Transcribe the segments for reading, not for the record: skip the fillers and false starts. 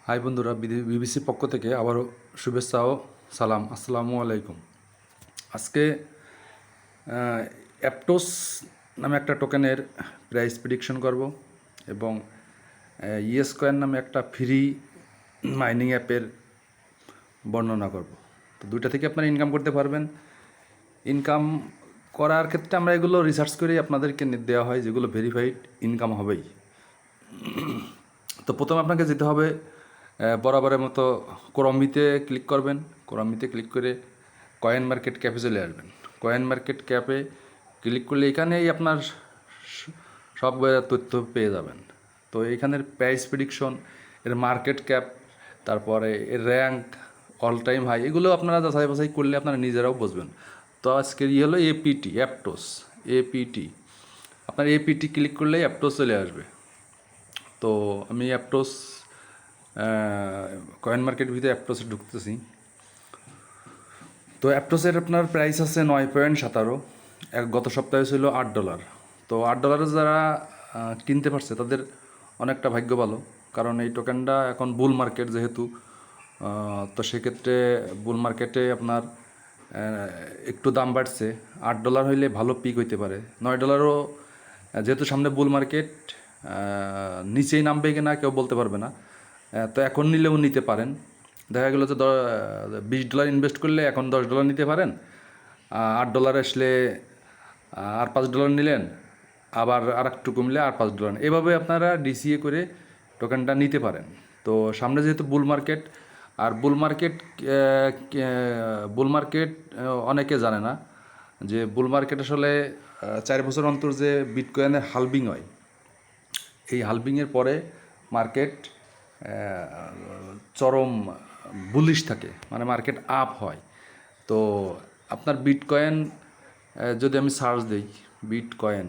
High বন্ধুরা, BBC পক্ষ থেকে আবারও শুভেচ্ছা ও সালাম। আসসালামু আলাইকুম। আজকে অ্যাপটোস নামে একটা টোকেনের প্রাইস প্রেডিকশন করব এবং ইএস কয়েন নামে একটা ফ্রি মাইনিং অ্যাপের বর্ণনা করব। তো দুইটা থেকে আপনারা ইনকাম করতে পারবেন। ইনকাম করার ক্ষেত্রে আমরা এগুলো রিসার্চ করেই আপনাদেরকে দেওয়া হয়, যেগুলো ভেরিফাইড ইনকাম হবেই। তো প্রথমে আপনাকে যেতে হবে বরাবরের মতো ক্রমিতে ক্লিক করবেন। ক্রমিতে ক্লিক করে কয়েন মার্কেট ক্যাপে চলে আসবেন। কয়েন মার্কেট ক্যাপে ক্লিক করলে এখানেই আপনার সব তথ্য পেয়ে যাবেন। তো এখানের প্রাইস প্রেডিকশন, এর মার্কেট ক্যাপ, তারপরে এর র্যাঙ্ক, অল টাইম হাই, এগুলো আপনারা যাচাই বাছাই করলে আপনারা নিজেরাও বুঝবেন। তো আজকের হলো এপিটি, অ্যাপটোস, এপিটি। আপনার এপিটি ক্লিক করলেই অ্যাপটোস চলে আসবে। তো আমি অ্যাপটোস কয়েন মার্কেট ভিতরে অ্যাপটোসে ঢুকতেছি। তো অ্যাপটোসের আপনার প্রাইস আছে 9.17। গত সপ্তাহে ছিল $8। তো $8 যারা কিনতে পারছে তাদের অনেকটা ভাগ্য ভালো, কারণ এই টোকেনটা এখন বুল মার্কেট যেহেতু, তো সেক্ষেত্রে বুল মার্কেটে আপনার একটু দাম বাড়ছে। $8 হইলে ভালো পিক হইতে পারে। $9 যেহেতু সামনে বুল মার্কেট, নিচেই নামবে কিনা কেউ বলতে পারবে না। তো এখন নিলেও নিতে পারেন। দেখা গেলো যে $20 ইনভেস্ট করলে এখন $10 নিতে পারেন। $8 আসলে আর $5 নিলেন, আবার আর একটু কমলে আর $5। এভাবে আপনারা ডিসিএ করে টোকেনটা নিতে পারেন। তো সামনে যেহেতু বুল মার্কেট, আর বুল মার্কেট অনেকে জানে না যে বুল মার্কেট আসলে 4 বছর অন্তর যে বিটকয়েনের হালভিং হয়, এই হালভিংয়ের পরে মার্কেট চরম বুলিশ থাকে, মানে মার্কেট আপ হয়। তো আপনার বিটকয়েন যদি আমি সার্চ দিই, বিটকয়েন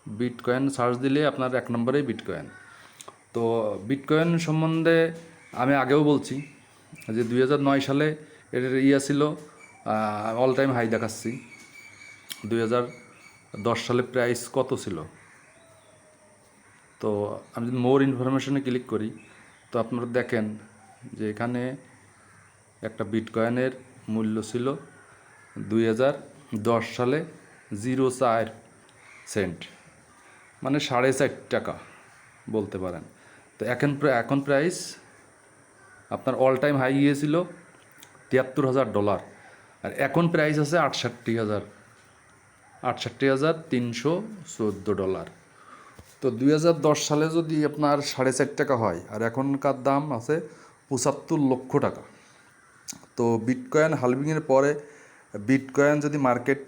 বিটকয়েন সার্চ দিলে আপনার 1 নম্বরেই বিটকয়েন। তো বিটকয়েন সম্বন্ধে আমি আগেও বলছি যে 2009 সালে এর ছিল, অল টাইম হাই দেখাচ্ছি। 2010 সালে প্রাইস কত ছিল? তো আমি যদি মোর ইনফরমেশনে ক্লিক করি, তো আপনারা দেখেন যে এখানে একটা বিটকয়েনের মূল্য ছিল 2010 সালে 0.4 সেন্ট, মানে $4.5 বলতে পারেন। তো এখন প্রাইস আপনার অল টাইম হাই গিয়েছিল $73,000, আর এখন প্রাইস আছে $68,314। তো 2010 সালে যদি আপনার $4.5 হয়, আর এখনকার দাম আছে $75 লক্ষ। তো বিটকয়েন হালভিংয়ের পরে বিটকয়েন যদি মার্কেট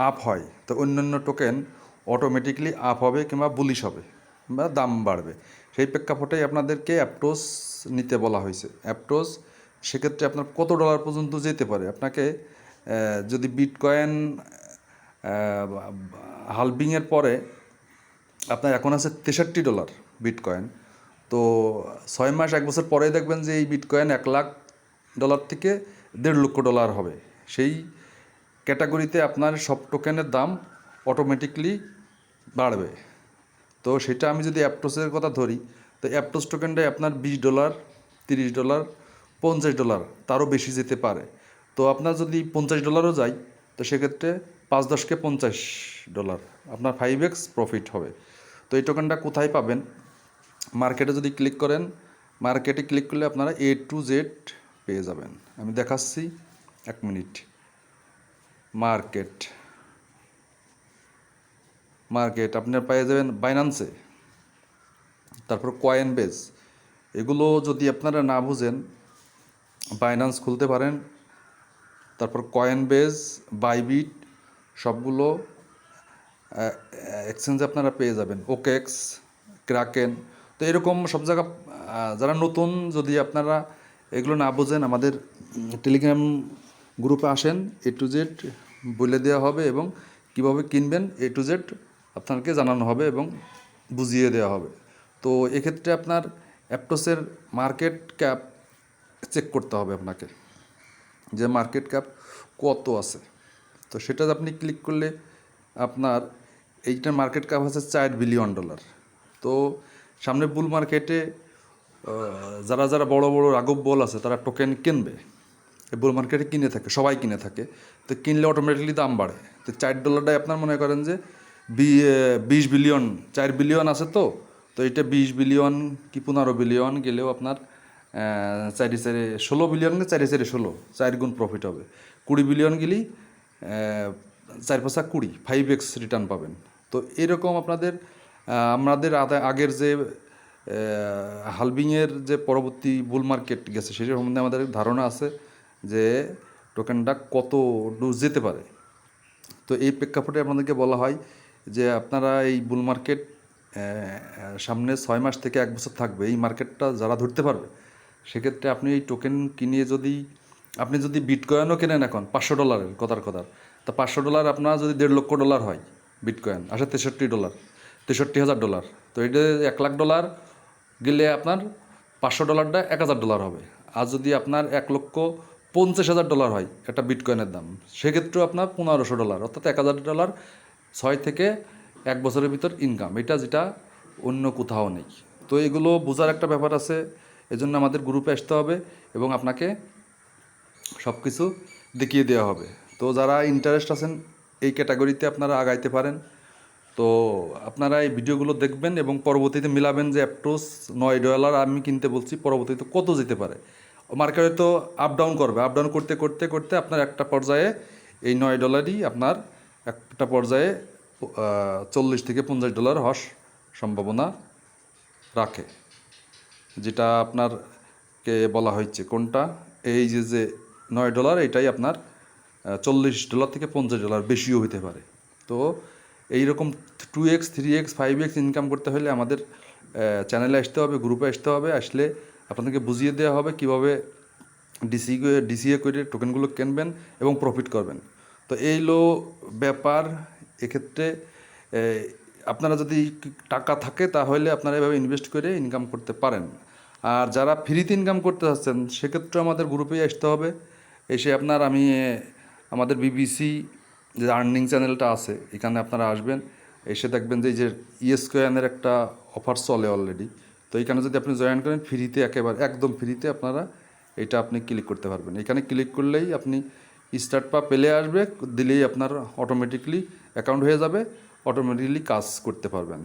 আপ হয়, তো অন্যান্য টোকেন অটোমেটিকলি আপ হবে কিংবা বুলিশ হবে বা দাম বাড়বে। সেই প্রেক্ষাপটেই আপনাদেরকে অ্যাপটোস নিতে বলা হয়েছে। অ্যাপটোস সেক্ষেত্রে আপনার কত ডলার পর্যন্ত যেতে পারে? আপনাকে যদি বিটকয়েন হালভিংয়ের পরে আপনার এখন আছে $63 বিটকয়েন, তো 6 মাস 1 বছর পরে দেখবেন যে এই বিটকয়েন $1,00,000 থেকে $1.5 লক্ষ হবে। সেই ক্যাটাগরিতে আপনার সব টোকেনের দাম অটোমেটিকলি বাড়বে। তো সেটা আমি যদি অ্যাপটোসের কথা ধরি, তো অ্যাপটোস টোকেনটাই আপনার $20, $30, $50, তারও বেশি যেতে পারে। তো আপনার যদি $50ও যায়, তো সেক্ষেত্রে 5-10কে $50, আপনার 5x প্রফিট হবে। তো এই টোকেনটা কোথায় পাবেন? মার্কেটে যদি ক্লিক করেন, মার্কেটে ক্লিক করলে আপনারা A to Z পেয়ে যাবেন। আমি দেখাচ্ছি, 1 মিনিট। মার্কেট আপনার পেয়ে যাবেন বাইন্যান্সে, তারপর কয়েনবেজ। এগুলো যদি আপনারা না বুঝেন, বাইন্যান্স খুলতে পারেন, তারপর কয়েনবেজ, বাইবিট, সবগুলো এক্সচেঞ্জে আপনারা পেয়ে যাবেন। OKX, Kraken. তো এরকম সব জায়গা যারা নতুন, যদি আপনারা এগুলো না বোঝেন, আমাদের টেলিগ্রাম গ্রুপে আসেন, A to Z বলে দেওয়া হবে এবং কিভাবে কিনবেন A to Z আপনাকে জানানো হবে এবং বুঝিয়ে দেওয়া হবে। তো এক্ষেত্রে আপনার অ্যাপটোসের মার্কেট ক্যাপ চেক করতে হবে আপনাকে, যে মার্কেট ক্যাপ কত আছে। তো সেটা আপনি ক্লিক করলে আপনার এইটার মার্কেট ক্যাপ আছে $4 বিলিয়ন। তো সামনে বুল মার্কেটে যারা যারা বড় বড় রাঘব বল আছে তারা টোকেন কিনবে, এই বুল মার্কেটে কিনে থাকে, সবাই কিনে থাকে। তো কিনলে অটোমেটিকলি দাম বাড়ে। তো $4 আপনার মনে করেন যে 20 বিলিয়ন, 4 বিলিয়ন আছে। তো এটা 20 বিলিয়ন কি 15 বিলিয়ন গেলেও আপনার 16 বিলিয়ন, 4 গুণ প্রফিট হবে। 20 বিলিয়ন গেলেই 4×5 = 20, 5x রিটার্ন পাবেন। তো এরকম আমাদের আগের যে হালভিংয়ের যে পরবর্তী বুল মার্কেট গেছে সেটার সম্বন্ধে আমাদের ধারণা আছে যে টোকেনটা কত দূর যেতে পারে। তো এই প্রেক্ষাপটে আপনাদেরকে বলা হয় যে আপনারা এই বুল মার্কেট সামনে 6 মাস থেকে 1 বছর থাকবে, এই মার্কেটটা যারা ধরতে পারবে সেক্ষেত্রে আপনি এই টোকেন কিনে আপনি যদি বিটকয়েনও কেনেন এখন $500 কথার তা $500 আপনার যদি $1.5 লক্ষ হয়, বিটকয়েন আসে $63, $63,000। তো এটা $1,00,000 গেলে আপনার $500টা $1,000 হবে। আর যদি আপনার $1,50,000 হয় একটা বিটকয়েনের দাম, সেক্ষেত্রেও আপনার $1,500, অর্থাৎ $1,000 6 থেকে 1 বছরের ভিতর ইনকাম, এটা যেটা অন্য কোথাও নেই। তো এগুলো বোঝার একটা ব্যাপার আছে, এজন্য আমাদের গ্রুপে আসতে হবে এবং আপনাকে সব কিছু দেখিয়ে দেওয়া হবে। তো যারা ইন্টারেস্ট আছেন এই ক্যাটাগরিতে আপনারা আগাইতে পারেন। তো আপনারা এই ভিডিওগুলো দেখবেন এবং পরবর্তীতে মিলাবেন যে অ্যাপ্রোচ $9 আমি কিনতে বলছি, পরবর্তীতে কত যেতে পারে। মার্কেটে তো আপ ডাউন করবে, আপ ডাউন করতে করতে করতে আপনার একটা পর্যায়ে এই $9ই আপনার একটা পর্যায়ে $40 থেকে $50 হওয়ার সম্ভাবনা রাখে, যেটা আপনারকে বলা হয়েছে কোনটা, এই যে $9 এটাই আপনার $40 থেকে $50 বেশিও হতে পারে। তো এইরকম 2x, 3x, 5x ইনকাম করতে হলে আমাদের চ্যানেলে আসতে হবে, গ্রুপে আসতে হবে। আসলে আপনাদেরকে বুঝিয়ে দেওয়া হবে কীভাবে ডিসিএ করে টোকেনগুলো কিনবেন এবং প্রফিট করবেন। তো ব্যাপার। এক্ষেত্রে আপনারা যদি টাকা থাকে তাহলে আপনারা এভাবে ইনভেস্ট করে ইনকাম করতে পারেন। আর যারা ফ্রিতে ইনকাম করতে চাচ্ছেন সেক্ষেত্রে আমাদের গ্রুপেই আসতে হবে। এসে আমাদের বিবিসি যে আর্নিং চ্যানেলটা আছে এখানে আপনারা আসবেন, এসে দেখবেন যে এই যে ইয়েস কয়েনের একটা অফার চলে অলরেডি। তো এইখানে যদি আপনি জয়েন করেন ফ্রিতে, একেবারে একদম ফ্রিতে আপনারা এটা আপনি ক্লিক করতে পারবেন। এখানে ক্লিক করলেই আপনি স্টার্ট পা পেলে আসবে, দিলেই আপনার অটোমেটিকলি অ্যাকাউন্ট হয়ে যাবে, অটোমেটিকলি কাজ করতে পারবেন।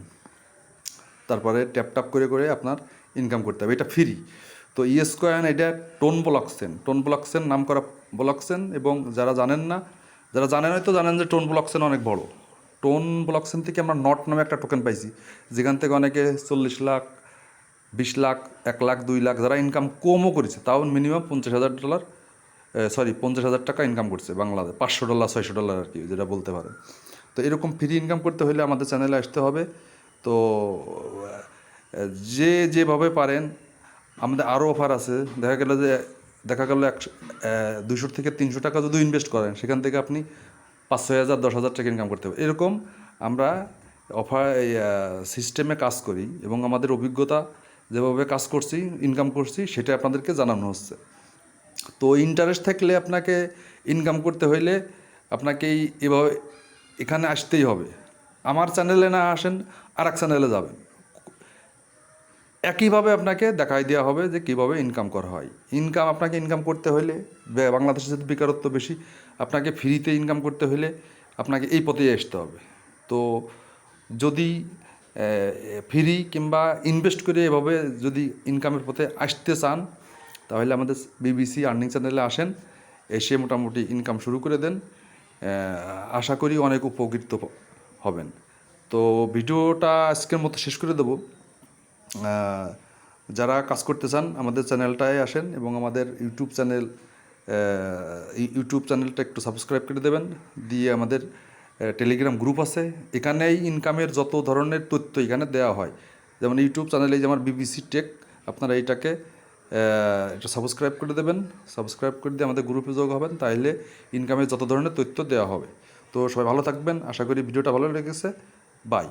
তারপরে ট্যাপ করে করে আপনার ইনকাম করতে হবে, এটা ফ্রি। তো ইয়েস কয়েন এটা টোন ব্লকচেন নাম করা ব্লকচেন। এবং যারা জানেন হয়তো জানেন যে টোন ব্লকচেন অনেক বড়। টোন ব্লকচেন থেকে আমরা নট নামে একটা টোকেন পাইছি, যেখান থেকে অনেকে 40 লাখ, 20 লাখ, 1 লাখ, 2 লাখ যারা ইনকাম কমও করেছে, তাও মিনিমাম $50,000 টাকা ইনকাম করছে বাংলাদেশ, $500, $600 আর কি, যেটা বলতে পারেন। তো এরকম ফ্রি ইনকাম করতে হলে আমাদের চ্যানেলে আসতে হবে। তো যেভাবে পারেন, আমাদের আরও অফার আছে। দেখা গেল 200 থেকে 300 টাকা যদি ইনভেস্ট করেন, সেখান থেকে আপনি 5-6 হাজার, 10,000 টাকা ইনকাম করতে হবে। এরকম আমরা সিস্টেমে কাজ করি এবং আমাদের অভিজ্ঞতা যেভাবে কাজ করছি, ইনকাম করছি, সেটা আপনাদেরকে জানানো হচ্ছে। তো ইন্টারেস্ট থাকলে আপনাকে ইনকাম করতে হইলে আপনাকে এভাবে এখানে আসতেই হবে। আমার চ্যানেলে না আসেন আর এক চ্যানেলে যাবেন, একইভাবে আপনাকে দেখাই দেওয়া হবে যে কীভাবে ইনকাম করা হয়। আপনাকে ইনকাম করতে হলে, বাংলাদেশে যদি বেকারত্ব বেশি, আপনাকে ফ্রিতে ইনকাম করতে হলে আপনাকে এই পথেই আসতে হবে। তো যদি ফ্রি কিংবা ইনভেস্ট করে এভাবে যদি ইনকামের পথে আসতে চান, তাহলে আমাদের বিবিসি আর্নিং চ্যানেলে আসেন, এসে মোটামুটি ইনকাম শুরু করে দেন। আশা করি অনেক উপকৃত হবেন। তো ভিডিওটা আজকের মতো শেষ করে দেবো। যারা কাজ করতে চান আমাদের চ্যানেলটায় আসেন এবং আমাদের ইউটিউব চ্যানেলটা একটু সাবস্ক্রাইব করে দেবেন, দিয়ে আমাদের টেলিগ্রাম গ্রুপ আছে, এখানেই ইনকামের যত ধরনের তথ্য এখানে দেওয়া হয়। যেমন ইউটিউব চ্যানেলে যে আমার বিবিসি টেক, আপনারা এটা সাবস্ক্রাইব করে দেবেন। সাবস্ক্রাইব করে দিয়ে আমাদের গ্রুপে যোগ হবেন, তাহলে ইনকামের যত ধরনের তথ্য দেওয়া হবে। তো সবাই ভালো থাকবেন, আশা করি ভিডিওটা ভালো লেগেছে। বাই।